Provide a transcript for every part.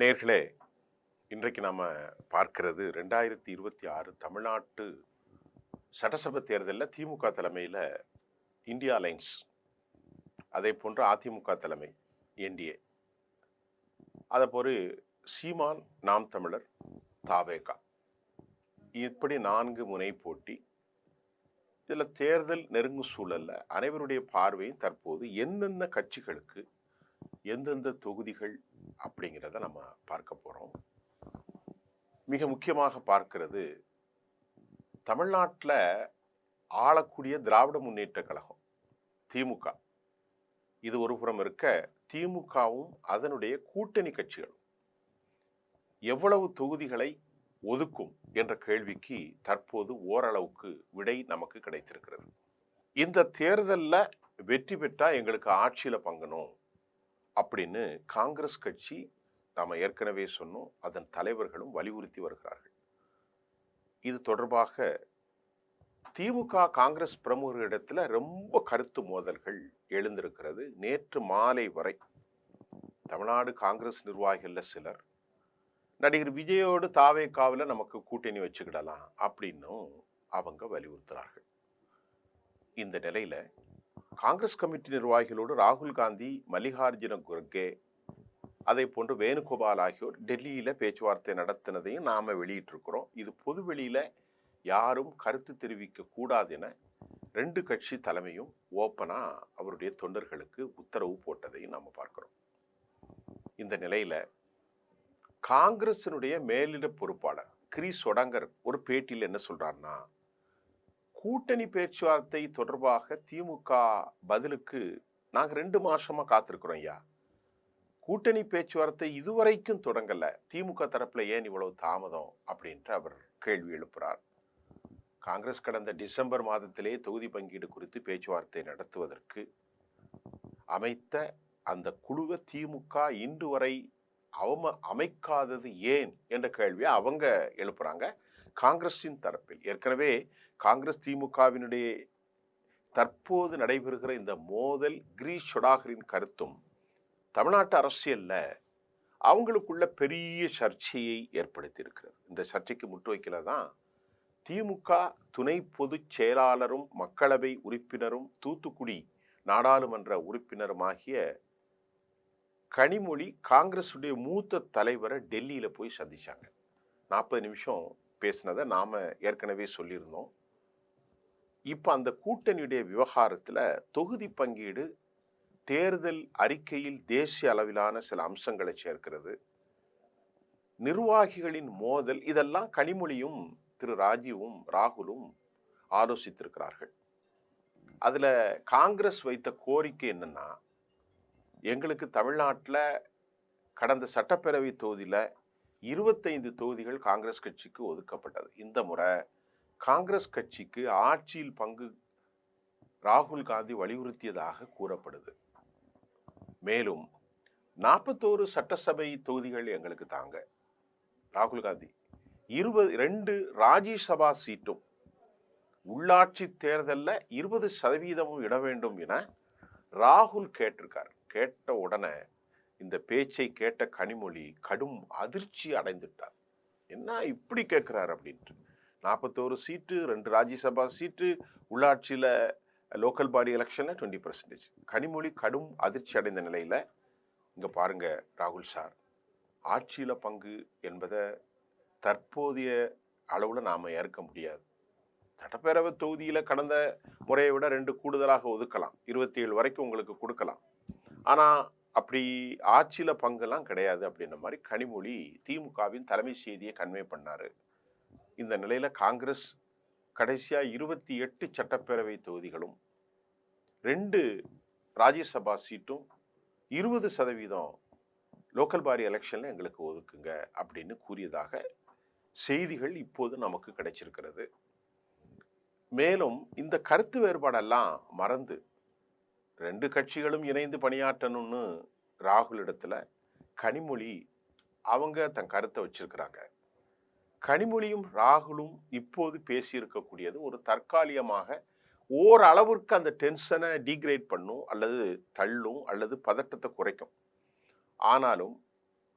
நேர்களே, இன்றைக்கு நாம பார்க்கிறது 2026 தமிழ்நாட்டு சட்டசபை தேர்தலில் திமுக தலைமையில் இந்தியா அலைன்ஸ், அதே போன்று அதிமுக தலைமை என்டிஏ, அதை போல சீமான், நாம் தமிழர், தாவேகா, இப்படி 4 முனை போட்டி. இதில் தேர்தல் நெருங்கும் சூழல்ல அனைவருடைய பார்வையும் தற்போது என்னென்ன கட்சிகளுக்கு எந்தெந்த தொகுதிகள் அப்படிங்கிறத நம்ம பார்க்க போறோம். மிக முக்கியமாக பார்க்கிறது, தமிழ்நாட்டில் ஆளக்கூடிய திராவிட முன்னேற்ற கழகம் திமுக. இது ஒரு புறம் இருக்க, திமுகவும் அதனுடைய கூட்டணி கட்சிகளும் எவ்வளவு தொகுதிகளை ஒதுக்கும் என்ற கேள்விக்கு தற்போது ஓரளவுக்கு விடை நமக்கு கிடைத்திருக்கிறது. இந்த தேர்தலில் வெற்றி பெற்றா எங்களுக்கு ஆட்சியில் பங்கணும் அப்படின்னு காங்கிரஸ் கட்சி, நாம் ஏற்கனவே சொன்னோம், அதன் தலைவர்களும் வலியுறுத்தி வருகிறார்கள். இது தொடர்பாக திமுக காங்கிரஸ் பிரமுகர்களிடத்தில் ரொம்ப கருத்து மோதல்கள் எழுந்திருக்கிறது. நேற்று மாலை வரை தமிழ்நாடு காங்கிரஸ் நிர்வாகிகள் சிலர் நடிகர் விஜயோடு தாவேகாவில் நமக்கு கூட்டணி வச்சுக்கிடலாம் அப்படின்னும் அவங்க வலியுறுத்துறார்கள். இந்த நிலையில காங்கிரஸ் கமிட்டி நிர்வாகிகளோடு ராகுல் காந்தி, மல்லிகார்ஜுன குர்கே, அதை போன்று வேணுகோபால் ஆகியோர் டெல்லியில பேச்சுவார்த்தை நடத்தினதையும் நாம வெளியிட்டிருக்கிறோம். இது பொது வெளியில யாரும் கருத்து தெரிவிக்க கூடாது என 2 கட்சி தலைமையும் ஓப்பனா அவருடைய தொண்டர்களுக்கு உத்தரவு போட்டதையும் நாம பார்க்கிறோம். இந்த நிலையில காங்கிரசினுடைய மேலிட பொறுப்பாளர் கிரீஷ் சொடங்கர் ஒரு பேட்டியில் என்ன சொல்றாருன்னா, கூட்டணி பேச்சுவார்த்தை தொடர்பாக திமுக பதிலுக்கு நாங்க 2 மாசமா காத்திருக்கிறோம் ஐயா. கூட்டணி பேச்சுவார்த்தை இதுவரைக்கும் தொடங்கல, திமுக தரப்புல ஏன் இவ்வளவு தாமதம் அப்படின்ற அவர் கேள்வி எழுப்புறார். காங்கிரஸ் கடந்த டிசம்பர் மாதத்திலே தொகுதி பங்கீடு குறித்து பேச்சுவார்த்தை நடத்துவதற்கு அமைத்த அந்த குழுவை திமுக இன்று வரை அமைக்காதது ஏன் என்ற கேள்வியை அவங்க எழுப்புறாங்க. காங்கிரஸின் தரப்பில் ஏற்கனவே காங்கிரஸ் திமுகவினுடைய தற்போது நடைபெறுகிற இந்த மோதல், கிரீஷ் சொடாகரின் கருத்தும் தமிழ்நாட்டு அரசியல்ல அவங்களுக்குள்ள பெரிய சர்ச்சையை ஏற்படுத்தி இருக்கிறது. இந்த சர்ச்சைக்கு முற்றுவைக்கல தான் திமுக துணை பொதுச் செயலாளரும் மக்களவை உறுப்பினரும் தூத்துக்குடி நாடாளுமன்ற உறுப்பினருமாகிய கனிமொழி காங்கிரசுடைய மூத்த தலைவரை டெல்லியில போய் சந்திச்சாங்க. 40 நிமிஷம் பேசினதை நாம ஏற்கனவே சொல்லியிருந்தோம். இப்ப அந்த கூட்டணியுடைய விவகாரத்துல தொகுதி பங்கீடு, தேர்தல் அறிக்கையில் தேசிய அளவிலான சில அம்சங்களை சேர்க்கிறது, நிர்வாகிகளின் மோதல், இதெல்லாம் கனிமொழியும் திரு ராஜீவும் ராகுலும் ஆலோசித்திருக்கிறார்கள். அதுல காங்கிரஸ் வைத்த கோரிக்கை என்னன்னா, எங்களுக்கு தமிழ்நாட்டில் கடந்த சட்டப்பேரவை தொகுதியில் 25 தொகுதிகள் காங்கிரஸ் கட்சிக்கு ஒதுக்கப்பட்டது. இந்த முறை காங்கிரஸ் கட்சிக்கு ஆட்சியில் பங்கு ராகுல் காந்தி வலியுறுத்தியதாக கூறப்படுது. மேலும் 41 சட்டசபை தொகுதிகள் எங்களுக்கு தாங்க, ராகுல் காந்தி 22 ராஜ்யசபா சீட்டும் உள்ளாட்சி தேர்தலில் 20% இட வேண்டும் என ராகுல் கேட்டிருக்கார். கேட்ட உடனே இந்த பேச்சை கேட்ட கனிமொழி கடும் அதிர்ச்சி அடைந்துட்டார். என்ன இப்படி கேட்கிறார் அப்படின்ட்டு. 41 சீட்டு, 2 ராஜ்யசபா சீட்டு, உள்ளாட்சியில லோக்கல் பாடி எலெக்ஷன்ல 20%. கனிமொழி கடும் அதிர்ச்சி அடைந்த நிலையில, இங்க பாருங்க ராகுல் சார், ஆட்சியில பங்கு என்பதை தற்போதைய அளவுல நாம ஏற்க முடியாது. சட்டப்பேரவை தொகுதியில கடந்த முறையை விட 2 கூடுதலாக ஒதுக்கலாம், 27 வரைக்கும் உங்களுக்கு கொடுக்கலாம். ஆனா அப்படி ஆட்சியில பங்கெல்லாம் கிடையாது அப்படின்ற மாதிரி கனிமொழி திமுகவின் தலைமை செய்தியை கன்வே பண்ணாரு. இந்த நிலையில காங்கிரஸ் கடைசியா 28 சட்டப்பேரவை தொகுதிகளும் 2 ராஜ்யசபா சீட்டும் 20% லோக்கல் பாடி எலெக்ஷன்ல எங்களுக்கு ஒதுக்குங்க அப்படின்னு கூறியதாக செய்திகள் இப்போது நமக்கு கிடைச்சிருக்கிறது. மேலும் இந்த கருத்து வேறுபாடெல்லாம் மறந்து 2 கட்சிகளும் இணைந்து பணியாற்றணும்னு ராகுல் இடத்துல கனிமொழி அவங்க தன் கருத்தை வச்சிருக்கிறாங்க. கனிமொழியும் ராகுலும் இப்போது பேசியிருக்கக்கூடியது ஒரு தற்காலிகமாக ஓரளவிற்கு அந்த டென்ஷனை டீக்ரேட் பண்ணும், அல்லது தள்ளும், அல்லது பதட்டத்தை குறைக்கும். ஆனாலும்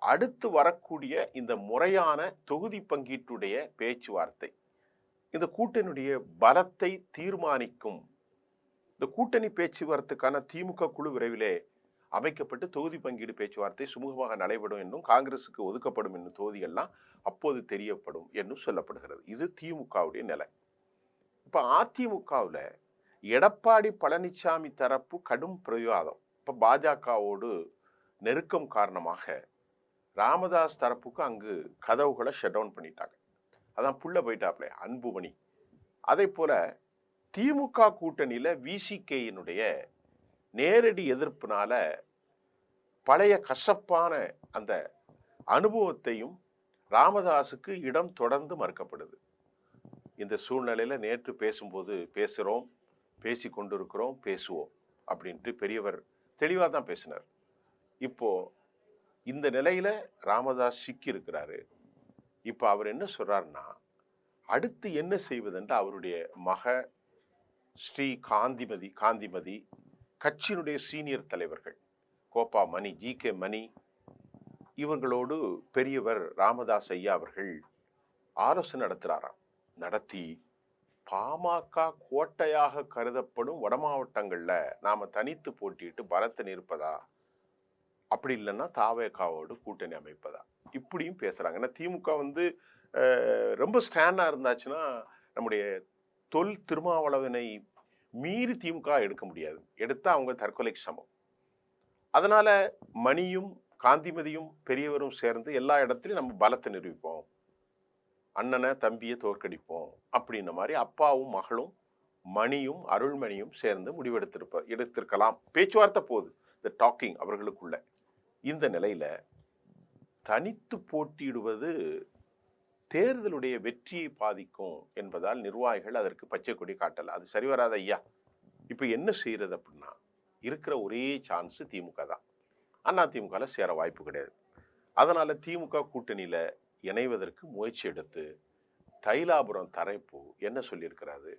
அடுத்து வரக்கூடிய இந்த முறையான தொகுதி பங்கீட்டுடைய பேச்சுவார்த்தை இந்த கூட்டணியுடைய பலத்தை தீர்மானிக்கும். இந்த கூட்டணி பேச்சுவார்த்தைக்கான திமுக குழு விரைவிலே அமைக்கப்பட்டு தொகுதி பங்கீடு பேச்சுவார்த்தை சுமூகமாக நடைபெறும் என்றும் காங்கிரசுக்கு ஒதுக்கப்படும் என்னும் தொகுதிகள்லாம் அப்போது தெரியப்படும் என்றும் சொல்லப்படுகிறது. இது திமுகவுடைய நிலை. இப்ப அதிமுகவில் எடப்பாடி பழனிசாமி தரப்பு கடும் பிரவிவாதம். இப்ப பாஜகவோடு நெருக்கம் காரணமாக ராமதாஸ் தரப்புக்கு அங்கு கதவுகளை ஷட் டவுன் பண்ணிட்டாங்க. அதான் புள்ள போயிட்டாப்ல அன்புமணி. அதே போல திமுக கூட்டணியில விசிகேயினுடைய நேரடி எதிர்ப்புனால பழைய கசப்பான அந்த அனுபவத்தையும் ராமதாஸுக்கு இடம் தொடர்ந்து மறுக்கப்படுது. இந்த சூழ்நிலையில நேற்று பேசும்போது பேசுறோம், பேசி கொண்டிருக்கிறோம், பேசுவோம் அப்படின்ட்டு பெரியவர் தெளிவாக தான் பேசினார். இப்போ இந்த நிலையில ராமதாஸ் சிக்கி இருக்கிறாரு. இப்ப அவர் என்ன சொல்றாருன்னா, அடுத்து என்ன செய்வதென்று அவருடைய மக ஸ்ரீ காந்திமதி கட்சியினுடைய சீனியர் தலைவர்கள் கோப்பா மணி, ஜி.கே. மணி இவர்களோடு பெரியவர் ராமதாஸ் ஐயா அவர்கள் ஆலோசனை நடத்துறாராம். நடத்தி பாமக கோட்டையாக கருதப்படும் வட மாவட்டங்கள்ல நாம தனித்து போட்டிட்டு பலத்தை நிற்பதா, அப்படி இல்லைன்னா தாவேகாவோடு கூட்டணி அமைப்பதா, இப்படியும் பேசுறாங்க. ஏன்னா திமுக ரொம்ப ஸ்டாண்டா இருந்தாச்சுன்னா நம்முடைய தொல் திருமாவளவனை மீறி திமுக எடுக்க முடியாது. எடுத்தா அவங்க தற்கொலைக்கு சமம். அதனால மணியும் காந்திமதியும் பெரியவரும் சேர்ந்து எல்லா இடத்துலையும் நம்ம பலத்தை நிரூபிப்போம், அண்ணனை தம்பியை தோற்கடிப்போம் அப்படின்ன மாதிரி அப்பாவும் மகளும் மணியும் அருள்மணியும் சேர்ந்து எடுத்திருக்கலாம். பேச்சுவார்த்தை போகுது, இந்த டாக்கிங் அவர்களுக்குள்ள. இந்த நிலையில தனித்து போட்டியிடுவது தேர்தலுடைய வெற்றியை பாதிக்கும் என்பதால் நிர்வாகிகள் அதற்கு பச்சை கொடி காட்டல. அது சரி வராத ஐயா. இப்ப என்ன செய்யறது அப்படின்னா, இருக்கிற ஒரே சான்ஸ் திமுக தான். அதிமுக சேர வாய்ப்பு கிடையாது. அதனால திமுக கூட்டணியில இணைவதற்கு முயற்சி எடுத்து தைலாபுரம் தரைப்பு என்ன சொல்லியிருக்கிறாரு,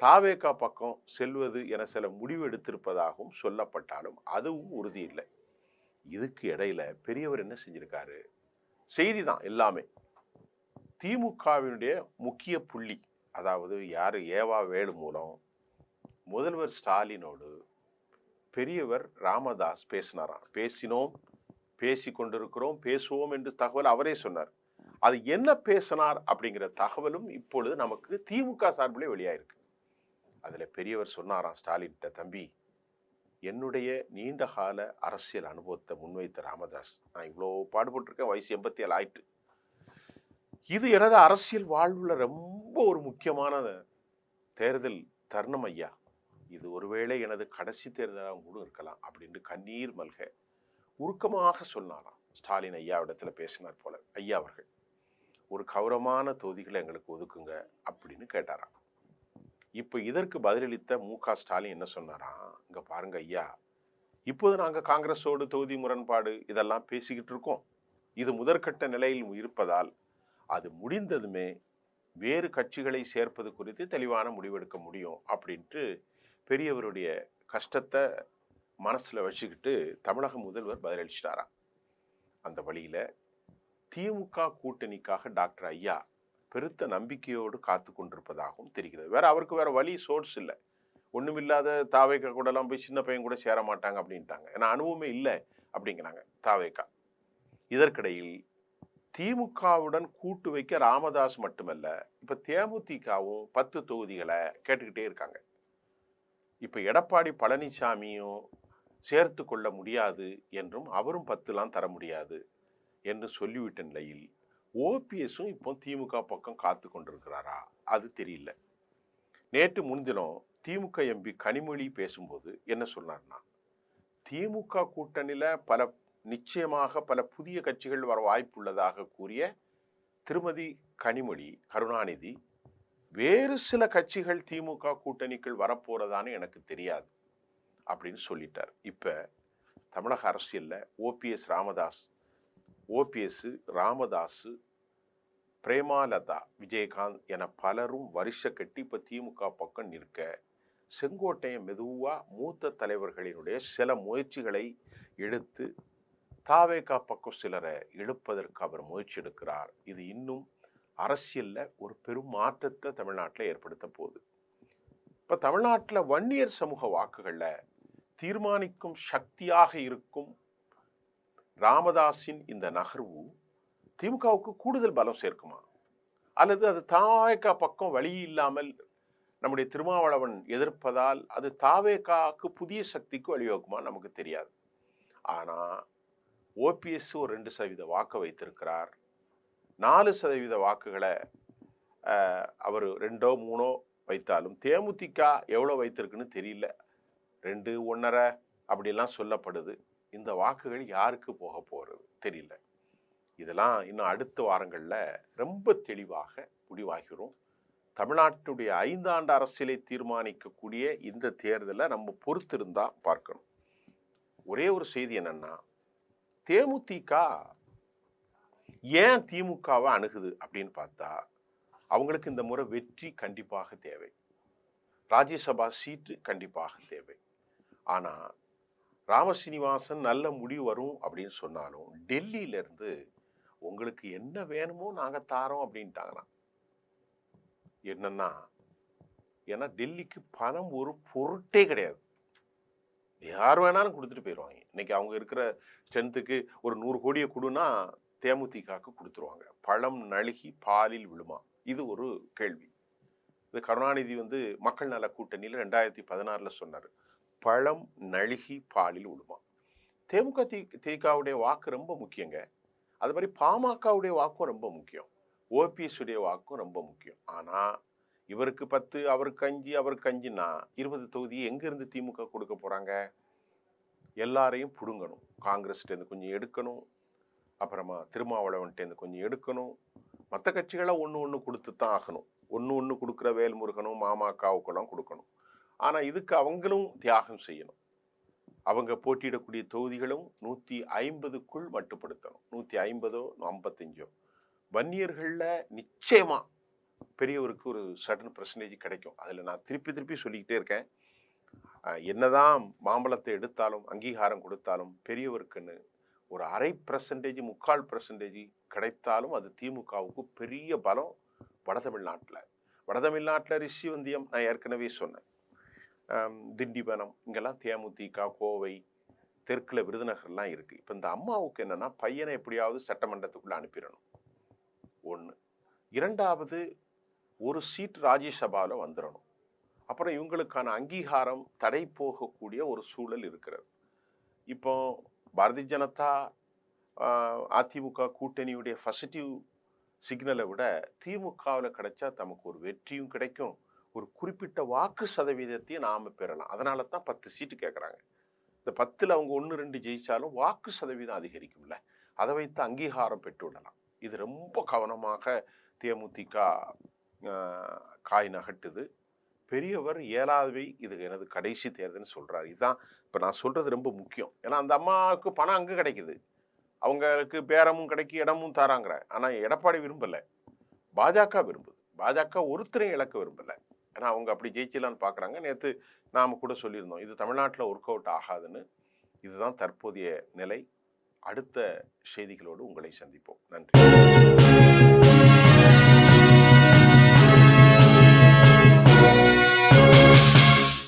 தாவேகா பக்கம் செல்வது என சில முடிவு எடுத்திருப்பதாகவும் சொல்லப்பட்டாலும் அதுவும் உறுதி இல்லை. இதுக்கு இடையில பெரியவர் என்ன செஞ்சிருக்காரு, செய்தி தான் எல்லாமே. திமுகவினுடைய முக்கிய புள்ளி, அதாவது யாரு, ஏவா வேலு மூலம் முதல்வர் ஸ்டாலினோடு பெரியவர் ராமதாஸ் பேசினாராம். பேசினோம், பேசி கொண்டிருக்கிறோம், பேசுவோம் என்று தகவல் அவரே சொன்னார். அது என்ன பேசினார் அப்படிங்கிற தகவலும் இப்பொழுது நமக்கு திமுக சார்பிலே வெளியாயிருக்கு. அதுல பெரியவர் சொன்னாராம் ஸ்டாலின், தம்பி, என்னுடைய நீண்ட கால அரசியல் அனுபவத்தை முன்வைத்த ராமதாஸ், நான் இவ்வளோ பாடுபட்டிருக்கேன், வயசு 87 ஆயிட்டு. இது எனது அரசியல் வாழ்வுல ரொம்ப ஒரு முக்கியமான தேர்தல் தருணம் ஐயா. இது ஒருவேளை எனது கடைசி தேர்தலாக கூட இருக்கலாம் அப்படின்னு கண்ணீர் மல்க உருக்கமாக சொன்னாராம். ஸ்டாலின் ஐயா இடத்துல பேசினார் போல. ஐயா அவர்கள் ஒரு கௌரவமான தொகுதிகளை எங்களுக்கு ஒதுக்குங்க அப்படின்னு கேட்டாராம். இப்ப இதற்கு பதிலளித்த மு.க. ஸ்டாலின் என்ன சொன்னாராம், இங்க பாருங்க ஐயா, இப்போது நாங்க காங்கிரஸோடு தொகுதி முரண்பாடு இதெல்லாம் பேசிக்கிட்டு இருக்கோம். இது முதற்கட்ட நிலையில் இருப்பதால் அது முடிந்ததுமே வேறு கட்சிகளை சேர்ப்பது குறித்து தெளிவான முடிவெடுக்க முடியும் அப்படின்ட்டு பெரியவருடைய கஷ்டத்தை மனசுல வச்சுக்கிட்டு தமிழக முதல்வர் பதிலளிச்சிட்டாராம். அந்த வழியில திமுக கூட்டணிக்காக டாக்டர் ஐயா பெருத்த நம்பிக்கையோடு காத்து கொண்டிருப்பதாகவும் தெரிகிறது. அவருக்கு வேற வழி, சோர்ஸ் இல்லை. ஒண்ணுமில்லாத தாவேகா கூட எல்லாம் போய் சின்ன பையன் கூட சேர மாட்டாங்க அப்படின்ட்டாங்க. ஏன்னா அனுபவமே இல்லை அப்படிங்கிறாங்க தாவேகா. இதற்கிடையில் திமுகவுடன் கூட்டு வைக்க ராமதாஸ் மட்டுமல்ல, இப்ப தேமுதிகவும் 10 தொகுதிகளை கேட்டுக்கிட்டே இருக்காங்க. இப்ப எடப்பாடி பழனிசாமியும் சேர்த்து கொள்ள முடியாது என்றும் அவரும் 10 தர முடியாது என்று சொல்லிவிட்ட நிலையில் ஓபிஎஸும் இப்போ திமுக பக்கம் காத்து கொண்டிருக்கிறாரா, அது தெரியல. நேற்று முன்தினம் திமுக எம்பி கனிமொழி பேசும்போது என்ன சொன்னார்னா, திமுக கூட்டணியில நிச்சயமாக பல புதிய கட்சிகள் வர வாய்ப்புள்ளதாக கூறிய திருமதி கருணாநிதி, வேறு சில கட்சிகள் திமுக கூட்டணிக்குள் வரப்போறதான்னு எனக்கு தெரியாது அப்படின்னு சொல்லிட்டார். இப்ப தமிழக அரசியல்ல ஓபிஎஸ் ராமதாஸ், பிரேமாலதா, விஜயகாந்த் என பலரும் வருஷ கட்டி இப்ப திமுக பக்கம் நிற்க, செங்கோட்டையன் மெதுவா மூத்த தலைவர்களினுடைய சில முயற்சிகளை எடுத்து தாவேகா பக்கம் சிலரை இழுப்பதற்கு அவர் முயற்சி எடுக்கிறார். இது இன்னும் அரசியல்ல ஒரு பெரும் மாற்றத்தை தமிழ்நாட்டில் ஏற்படுத்த போகுது. இப்ப தமிழ்நாட்டில் வன்னியர் சமூக வாக்குகள்ல தீர்மானிக்கும் சக்தியாக இருக்கும் ராமதாஸின் இந்த நகர்வு திமுகவுக்கு கூடுதல் பலம் சேர்க்குமா, அல்லது அது தாவேகா பக்கம் வழி இல்லாமல் நம்முடைய திருமாவளவன் எதிர்ப்பதால் அது தாவேகாவுக்கு புதிய சக்திக்கு வழிவகுக்குமா நமக்கு தெரியாது. ஆனா ஓபிஎஸ் ஒரு 2% வாக்கு வைத்திருக்கிறார். 4% வாக்குகளை அவர் 2 3 வைத்தாலும் தேமுதிக எவ்வளவு வைத்திருக்குன்னு தெரியல. 2 1.5 அப்படிலாம் சொல்லப்படுது. இந்த வாக்குகள் யாருக்கு போக போறது தெரியல. இதெல்லாம் இன்னும் அடுத்த வாரங்கள்ல ரொம்ப தெளிவாக முடிவாகிறோம். தமிழ்நாட்டுடைய 5 ஆண்டு அரசியலை தீர்மானிக்கக்கூடிய இந்த தேர்தலை நம்ம பொறுத்திருந்தா பார்க்கணும். ஒரே ஒரு செய்தி என்னன்னா, தேமுதிக ஏன் திமுகவை அணுகுது அப்படின்னு பார்த்தா, அவங்களுக்கு இந்த முறை வெற்றி கண்டிப்பாக தேவை, ராஜ்யசபா சீட்டு கண்டிப்பாக தேவை. ஆனா ராமசீனிவாசன் நல்ல முடிவு வரும் அப்படின்னு சொன்னாலும் டெல்லியில இருந்து உங்களுக்கு என்ன வேணுமோ நாங்க தாரோம் அப்படின்ட்டாங்கன்னா, என்னன்னா, ஏன்னா டெல்லிக்கு பணம் ஒரு பொருட்டே கிடையாது. யார் வேணாலும் கொடுத்துட்டு போயிடுவாங்க. இன்னைக்கு அவங்க இருக்கிற ஸ்ட்ரென்த்துக்கு ஒரு 100 கோடியை கொடுனா தேமுதிகக்கு கொடுத்துருவாங்க. பழம் நழுகி பாலில் விழுமா? இது ஒரு கேள்வி. இது கருணாநிதி மக்கள் நல கூட்டணியில் 2016 சொன்னார், பழம் நழுகி பாலில் விழுமா. தேமுதிகவுடைய வாக்கு ரொம்ப முக்கியங்க. அது மாதிரி பாமகவுடைய வாக்கும் ரொம்ப முக்கியம், ஓபிஎஸ் உடைய வாக்கும் ரொம்ப முக்கியம். ஆனா இவருக்கு 10 அவருக்கு 5 அவருக்கு 5ன்னா 20 தொகுதியை எங்க இருந்து திமுக கொடுக்க போறாங்க? எல்லாரையும் புடுங்கணும். காங்கிரஸ்லேருந்து கொஞ்சம் எடுக்கணும், அப்புறமா திருமாவளவன்ட்டேருந்து கொஞ்சம் எடுக்கணும், மற்ற கட்சிகளை ஒன்று கொடுத்து தான் ஆகணும். ஒன்று கொடுக்குற வேல்முருகனும் மாமாக்காவுக்கெல்லாம் கொடுக்கணும். ஆனால் இதுக்கு அவங்களும் தியாகம் செய்யணும். அவங்க போட்டியிடக்கூடிய தொகுதிகளும் 150க்குள் மட்டுப்படுத்தணும். 150 55 வன்னியர்கள்ல நிச்சயமா பெரியவருக்கு ஒரு சடன் % கிடைக்கும். அதில் நான் திருப்பி சொல்லிக்கிட்டே இருக்கேன், என்னதான் மாம்பழத்தை எடுத்தாலும் அங்கீகாரம் கொடுத்தாலும் பெரியவருக்குன்னு ஒரு 1/2% 3/4% கிடைத்தாலும் அது திமுகவுக்கு பெரிய பலம். வடதமிழ்நாட்டில் ரிஷிவந்தியம் நான் ஏற்கனவே சொன்னேன், திண்டிவனம் இங்கெல்லாம் தேமுதிக, கோவை, தெற்குல விருதுநகர்லாம் இருக்கு. இப்போ இந்த அம்மாவுக்கு என்னன்னா, பையனை எப்படியாவது சட்டமன்றத்துக்குள்ள அனுப்பிடணும். 1. 2வது ஒரு சீட் ராஜ்யசபாவில் வந்துடணும். அப்புறம் இவங்களுக்கான அங்கீகாரம் தடை போகக்கூடிய ஒரு சூழல் இருக்கிறது. இப்போ பாரதிய ஜனதா அதிமுக கூட்டணியுடைய பாசிட்டிவ் சிக்னலை விட திமுகவில் கிடைச்சா நமக்கு ஒரு வெற்றியும் கிடைக்கும், ஒரு குறிப்பிட்ட வாக்கு சதவீதத்தையும் நாம பெறலாம். அதனால தான் 10 சீட்டு கேட்குறாங்க. இந்த 10ல் அவங்க 1 2 ஜெயிச்சாலும் வாக்கு சதவீதம் அதிகரிக்கும்ல, அதை வைத்து அங்கீகாரம் பெற்றுவிடலாம். இது ரொம்ப கவனமாக தேமுதிக காய் நகட்டுது. பெரியவர் 7வது இது எனது கடைசி தேர்தல்னு சொல்றாரு. இதுதான் இப்போ நான் சொல்றது ரொம்ப முக்கியம். ஏன்னா அந்த அம்மாவுக்கு பணம் அங்கே கிடைக்குது, அவங்களுக்கு பேரமும் கிடைக்கி இடமும் தராங்கிற. ஆனால் எடப்பாடி விரும்பலை, பாஜக விரும்புது. பாஜக ஒருத்தரையும் இழக்க விரும்பலை. ஏன்னா அவங்க அப்படி ஜெயிச்சலான்னு பார்க்குறாங்க. நேற்று நாம் கூட சொல்லியிருந்தோம், இது தமிழ்நாட்டில் ஒர்க் அவுட் ஆகாதுன்னு. இதுதான் தற்போதைய நிலை. அடுத்த செய்திகளோடு உங்களை சந்திப்போம். நன்றி.